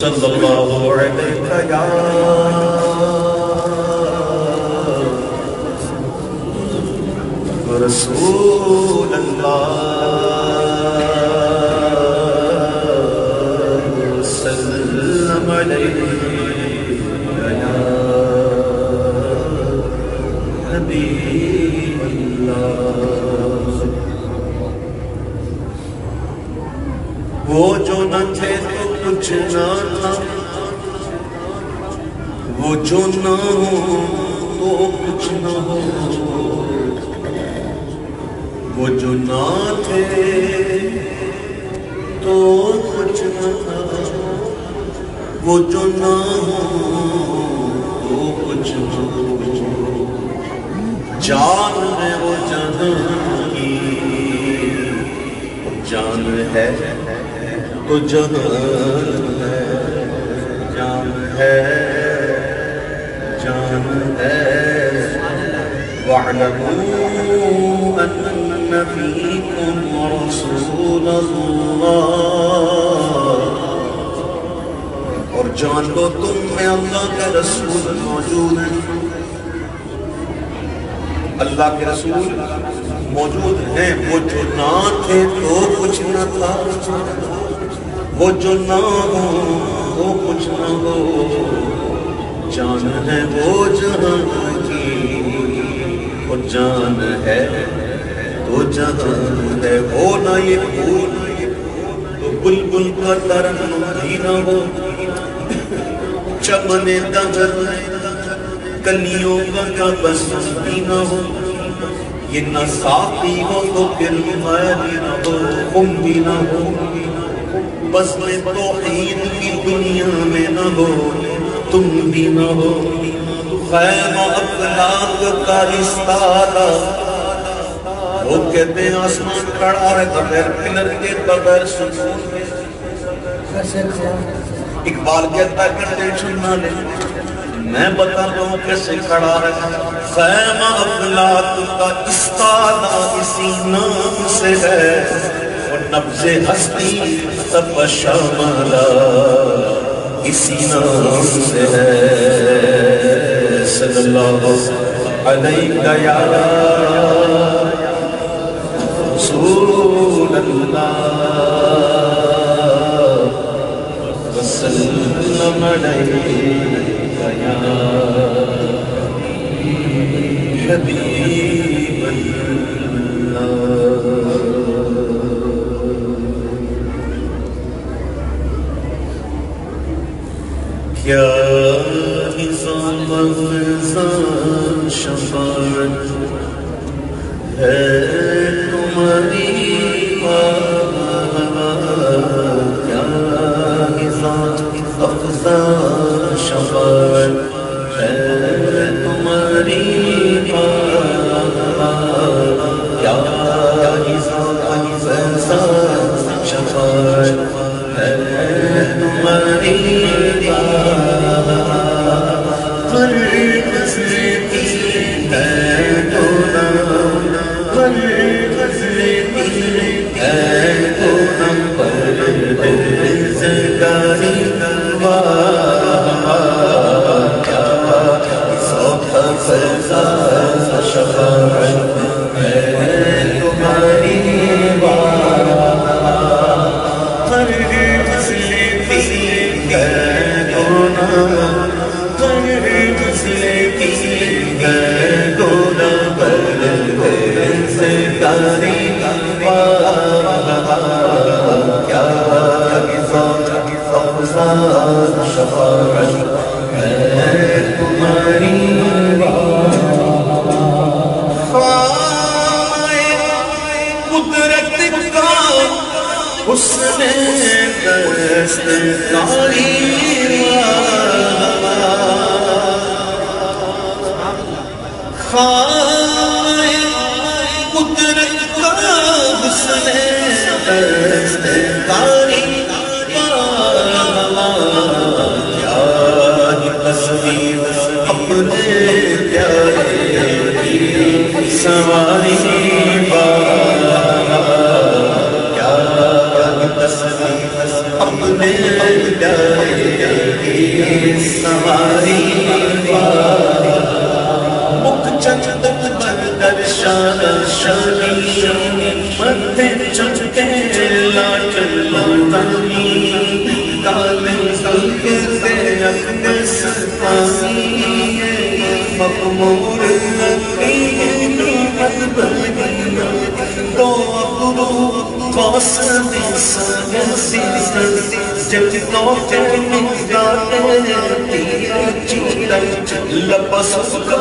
صلی اللہ علیہ یا رسول اللہ وسلم علیہ یا حبیب اللہ۔ وہ جو نہ تھے تو کچھ نہ تھا، وہ جو نہ ہو تو کچھ نہ ہو، وہ جو نہ تھے تو کچھ نہ تھا، وہ جو نہ ہو تو کچھ نہ ہو۔ جان ہے وہ جہاں کی، جان ہے تو جہان ہے، جان ہے جان ہے۔ وَاعْلَمُوا أَنَّ فِيكُمْ رَسُولَ اللَّهِ، اور جان لو تم میں اللہ کے رسول موجود ہیں، اللہ کے رسول موجود ہیں۔ وہ جو نہ تھے تو کچھ نہ تھا، وہ جو نہ ہو وہ کچھ نہ ہو۔ جان ہے وہ جہاں کی، وہ جان ہے تو جہان ہے۔ ہو نہ یہ پھول تو بلبل کا ترنم بھی نہ ہو، چمن دہر کلیوں کا تبسم بھی نہ ہو۔ یہ نہ ساقی ہو تو پھر میں بھی نہ ہو، تم بھی نہ ہو۔ بزم توحید کی دنیا میں نہ ہو، تم بھی نہ ہو۔ خیم و اخلاق کا استادہ، وہ کہتے ہیں آسمان کھڑا ہے بغیر پلر کے، بغیر سکون کے۔ اقبال کہتا ہے کہ ٹینشن نہ لے، میں بتاتا ہوں کیسے کھڑا ہے۔ خیم اخلاق کا استادہ اسی نام سے ہے، اور نبض ہستی تب شاملہ اسی نام سے ہے۔ صلی اللہ علیہ یا رسول اللہ وسلم علیہ یا حبیب اللہ۔ کیا نظام افزان شفاعت ہے تمہاری، کیا نظام افزان شفاعت ہے تمہاری، کیا نظام افزان شفاعت ہے تمہاری۔ حسن دستکاری قدرت کا حسن دستکاری، کیا ہی تصویر اپنے پیارے کی سواری، اپنے پیارے سواری مکھ چند بندر شان شانی مدھے چمکے لاٹ لاتانی کالے سلک سے اکن ستانی مقمور لقین مدبنی تو ابرو قاسمی سنسی جب نوٹے مقدارے تیرے چیلے لپس کا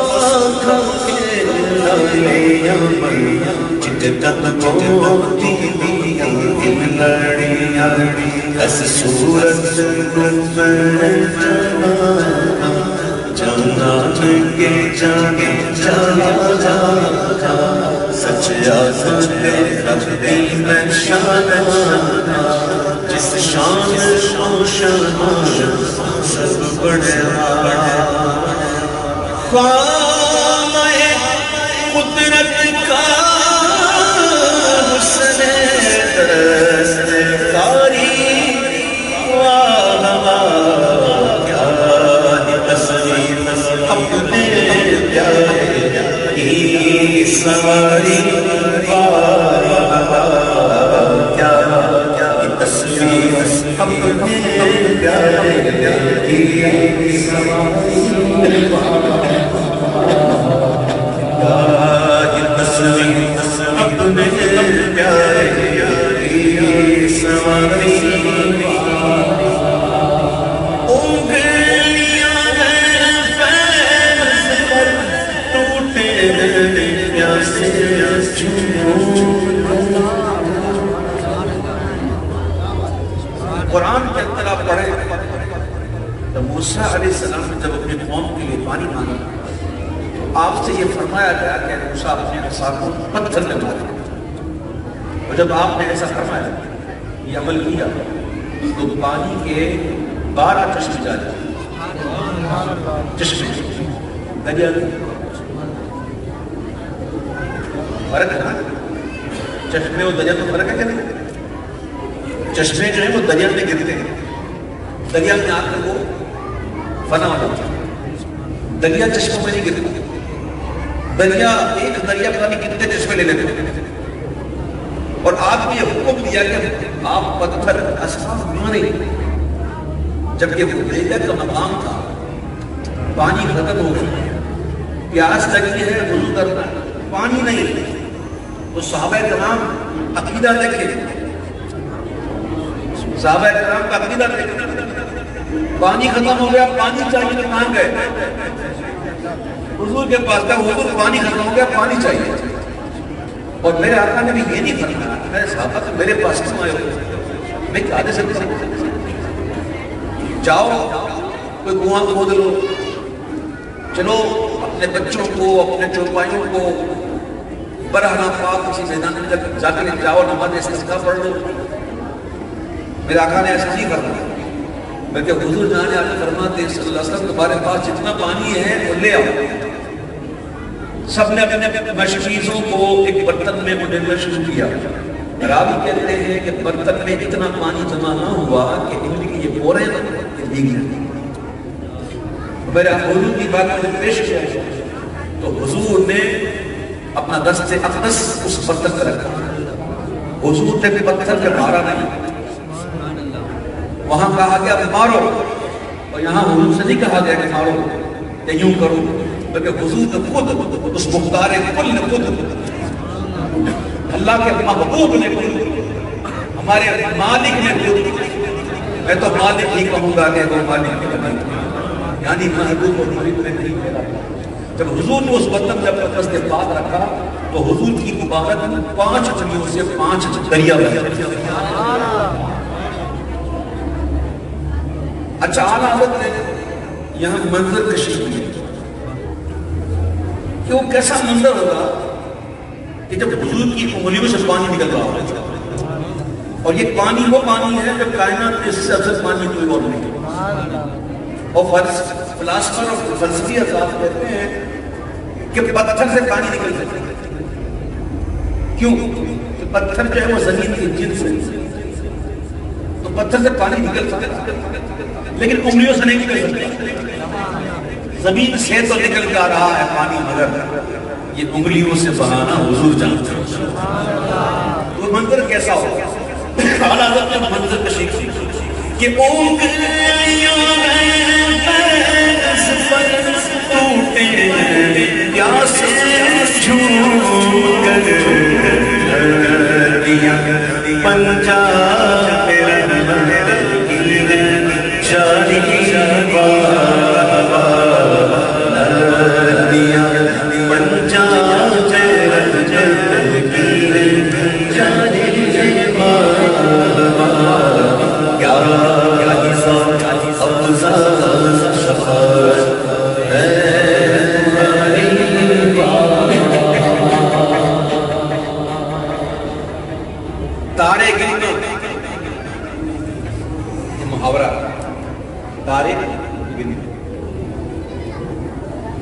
کھاکے لائے یمن چٹکن موتی دیا لڑیاں اس صورت نمبر جانا ننگے جانے جانا جانا سچ آسانے رکھ دل میں شانا جس شان شان سب بڑھا خواہ قدرت کا حسن دستکاری کیا تصویر اپنے پیارے کی سواری کیا تصویر اپنے پیارے کی سواری اپنے پیارے کی سواری انگلیاں ہیں فیض پر ٹوٹے پیاسے قرآن کے اندر آپ پڑھیں تو موسیٰ علیہ السلام نے جب اپنے قوم کے لیے پانی مانگا آپ سے یہ فرمایا گیا کہ موسیٰ اپنے عصا کو پتھر میں مارے اور جب آپ نے ایسا فرمایا یہ عمل کیا تو پانی کے 12 چشمے جاری چشمے دریا فرق ہے نا چشمے اور دریا تو فرق ہے کیا نہیں چشمے جو ہیں وہ دریا میں گرتے ہیں دریا میں آ کر وہ فنا ہو جاتا ہے دریا چشموں میں نہیں گرتے دریا ایک دریا پتہ نہیں کتنے چشمے لے لیتے اور آپ کو یہ حکم دیا کہ آپ پتھر اسفاف ماریں جبکہ وہ دریا کا مقام تھا پانی ختم ہو گیا پیاس لگی ہے وضو کرنا پانی نہیں تو صحابہ کرام عقیدہ دیکھے صحابہ کرام کا عقیدہ دیکھے پانی ختم ہو گیا پانی چاہیے تو کہاں گئے حضور کے پاس کا حضور پانی ختم ہو گیا پانی چاہیے اور میرے آقا نے بھی یہ نہیں فرمایا میں صحابہ تو میرے پاس کیوں آئے ہو میں کیا دے سکتا جاؤ کوئی کنواں کھود لو چلو اپنے بچوں کو اپنے چوپائیوں کو برہنہ پاک کسی میدان میں جا کے جاؤ نماز استسقاء پڑھ لو میرے آقا نے ایسا نہیں فرمایا بلکہ حضور جانے آپ فرماتے ہیں صلی اللہ علیہ وسلم تمہارے پاس جتنا پانی ہے وہ لے آؤ سب نے اپنے مشکیزوں کو ایک برتن میں مڈلنا شروع کیا راوی کہتے ہیں کہ برتن میں اتنا پانی جمع نہ ہوا کہ ان کی یہ بوریں بھیگ جاتی میرے حضور کی بات میں پیش کیا تو حضور نے اپنا دست اقدس اس برتن پر رکھا حضور نے پتھر پہ مارا نہیں وہاں کہا گیا مارو اور یہاں حضور سے نہیں کہا گیا کہ مارو یا یوں کرو بلکہ حضور نے خود اس مختار کل نے خود اللہ کے محبوب نے خود ہمارے مالک نے خود میں تو مالک ہی کہوں گا کہ وہ مالک نہیں یعنی محبوب اور مالک نے نہیں کہا جب حضور نے اس برتن جب دست پاک رکھا تو حضور کی مبارک 5 چڑیوں سے 5 دریا بن گئے اچھا اعلیٰ حضرت نے یہاں منظر کشی کی کہ وہ کیسا منظر ہوگا کہ جب حضور کی انگلیوں سے پانی نکل رہا ہوگا اور یہ پانی وہ پانی ہے جب کائنات میں اس سے افضل پانی کوئی اور نہیں اور فلاسفر اور فلسفی حضرات کہتے ہیں کہ پتھر سے پانی نکل سکتا ہے کیوں کہ پتھر جو ہے وہ زمین کی جنس ہے تو پتھر سے پانی نکل سکتا لیکن انگلیوں سے نہیں نکل سکتا. زمین سے تو نکل کے آ رہا ہے پانی مگر یہ انگلیوں سے بہانا حضور جانتے ہیں. وہ منظر کیسا ہوگا؟ اعلیٰ حضرت نے منظر کشی کہ انگلیاں پیس پر ٹوٹے پیاس جھوم کر دیا پنجاب جاری دیا پنجاب تارے گنو یہ محاورہ تارے گنو.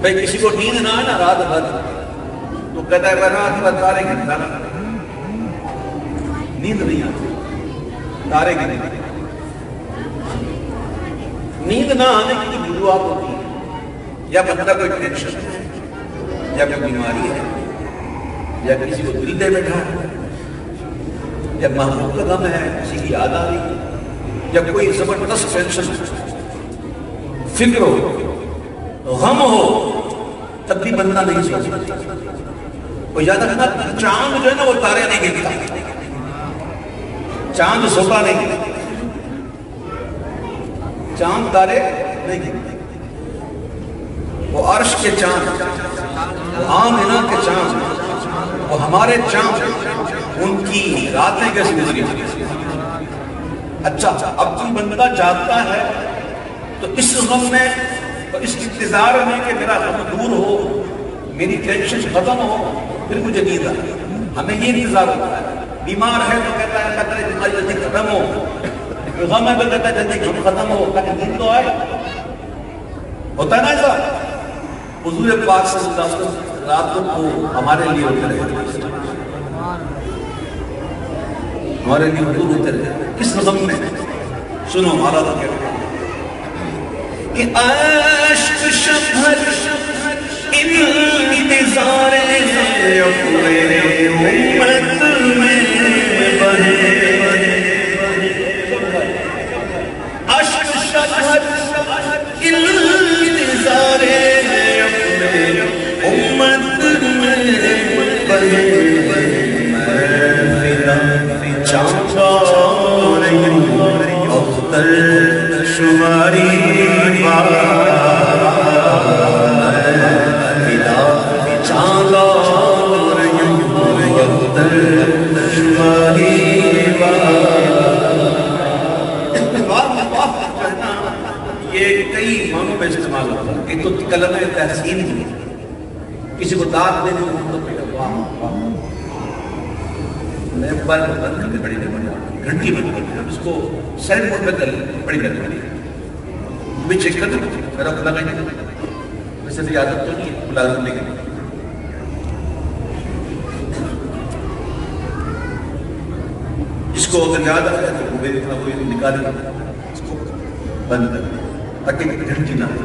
بھائی کسی کو نیند نہ آنا رات بھر تو کہتا ہے رات بھر تارے گنتا نا, نیند نہیں آتی. تارے گنو نیند نہ آنے کی وجوہات ہوتی ہے, یا بندہ کوئی ٹینشن ہے, یا کوئی بیماری ہے, یا کسی کو دل دے بیٹھا ہے, یا محبوب کا غم ہے, کسی کی یاد آ رہی ہے, یا کوئی زبردست ٹینشن فکر ہو غم ہو تب بھی بندہ نہیں سوچتا. اور یاد رکھنا چاند جو ہے نا وہ تارے نہیں گنتا, چاند سوتا نہیں گنتا, چاند تارے نہیں گنتے. وہ عرش کے چاند, آمنہ کے چاند, وہ ہمارے چاند, ان کی راتیں کیسے گزری. اچھا اب کوئی بندہ جاگتا ہے تو اس غم میں اور اس انتظار میں کہ میرا غم دور ہو, میری ٹینشن ختم ہو, پھر مجھے نیند آئے. ہمیں یہ انتظار ہوتا ہے. بیمار ہے تو کہتا ہے کہ بیماری جلدی ختم ہو, غم ہے تو کہتا ہے جلدی غم ختم ہو تاکہ نیند تو آئے. ہوتا ہے نا ایسا. حضور پاک صلی اللہ علیہ وسلم راتوں کو ہمارے لیے ہوتے رہے, ہمارے لیے حضور ہوتے رہے. کس غم میں سنو ہمارا تو کہتے ہیں کہ عشق شبھر انتظار اپنے امت میں بہے, عشق شبھر انتظار اپنے امت میں بہے. اختر شماری چاندہ شماری یہ کئی معنوں میں استعمال ہوتا ہے. ایک تو کلمہ تحسین ہے, کسی کو داد دینے کو میں موبائل کو بند کر کے بڑی دیر بڑی گھنٹی بند کر کے اس کو سیلنٹ موڈ پہ کر بڑی دیر بڑی میں چیک کر دوں میرا کھلا نہیں, ویسے تو عادت تو نہیں ہے ملازم نہیں کرنے. اس کو اگر یاد آ جائے تو وہ میرے اتنا کوئی نکالے اس کو بند کر دیں تاکہ گھنٹی نہ ہو.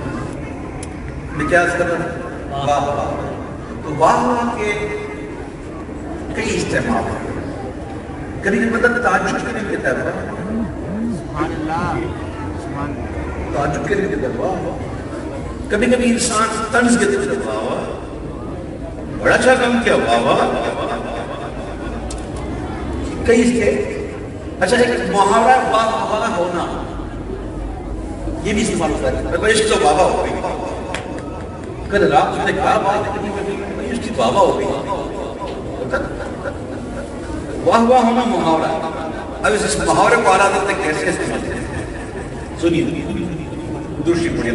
میں کیا کر رہا ہوں واہ واہ. تو واہ واہ کے کئی استعمال ہیں. کبھی مطلب تعجب کے لیے کہتا ہے تعجب کے لیے کہتا ہے واہ واہ. کبھی کبھی انسان طنز کے لیے واہ واہ, بڑا اچھا کام کیا واہ واہ. کئی اس کے اچھا ایک محاورہ واہ واہ ہونا یہ بھی استعمال ہوتا ہے. اس کی تو واہ واہ ہو گئی, کل رات نے کہا بات اس کی واہ واہ ہو گئی. واہ واہ ہونا محاورہ. اب اس محاورے کو اعلیٰ حضرت نے کیسے استعمال کیا سنیے. دوسری پڑھیے.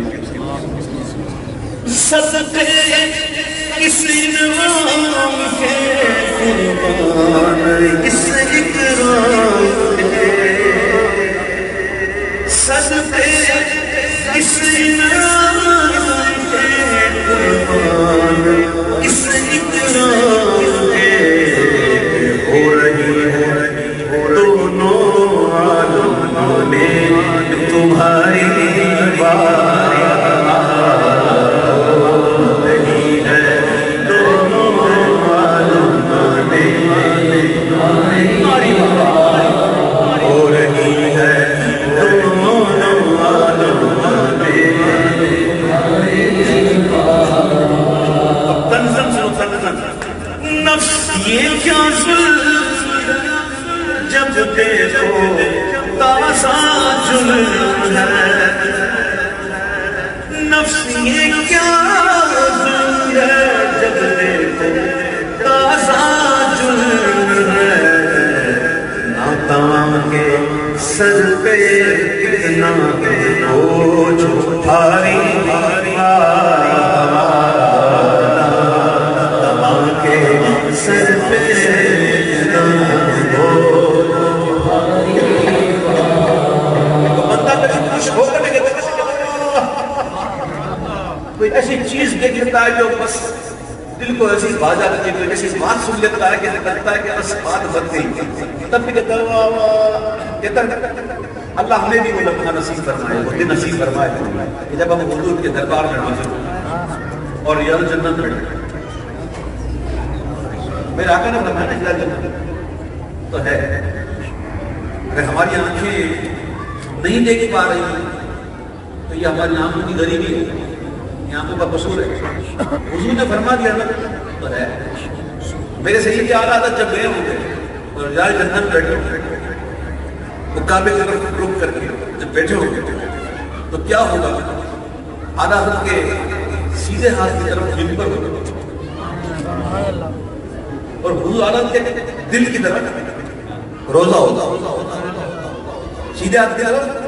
صدقے اس انعام کے قربان اس اکرام کے, صدقے اس انعام کے قربان اس اکرام کے ہو رہی ہے دونوں عالم یہ کیا ظلم جب دیکھو تازہ جرم ہے، نفس یہ کیا ظلم ہے جب دیکھو تازہ جرم ہے، ناتاں کے سر پہ کتنا بوجھ بھاری سر پہ بندہ کبھی خوش ہو کر کوئی ایسی چیز دیکھ لیتا ہے جو بس دل کو ایسی بات آتی ہے، کوئی ایسی بات سن لیتا ہے کہ لگتا ہے کہ بس بات بن گئی، تب بھی کہتا ہے اللہ ہمیں بھی وہ لمحہ نصیب فرمائے، وہ دن نصیب فرمائے کہ جب ہم حضور کے دربار میں حاضر ہوں اور یہ جنت میں میرے آقا نے فرمایا نا جنت تو ہے، اگر ہماری آنکھیں نہیں دیکھ پا رہی تو یہ ہماری آنکھوں کی غریبی ہے، یہ آنکھوں کا قصور ہے۔ حضور نے فرما دیا نا تو ہے۔ میرے سید اعلیٰ حضرت جب گئے ہوں گے اور یار جنت میں بیٹھے ہوں گے وہ کعبے کی طرف رک کر کے جب بیٹھے ہوں گے تو کیا ہوگا؟ اعلیٰ حضرت کے سیدھے ہاتھ کی طرف منبر ہوگا اور حضور عالم کے دل کی طرف روزہ ہوگا، سیدھے ہاتھ کی طرف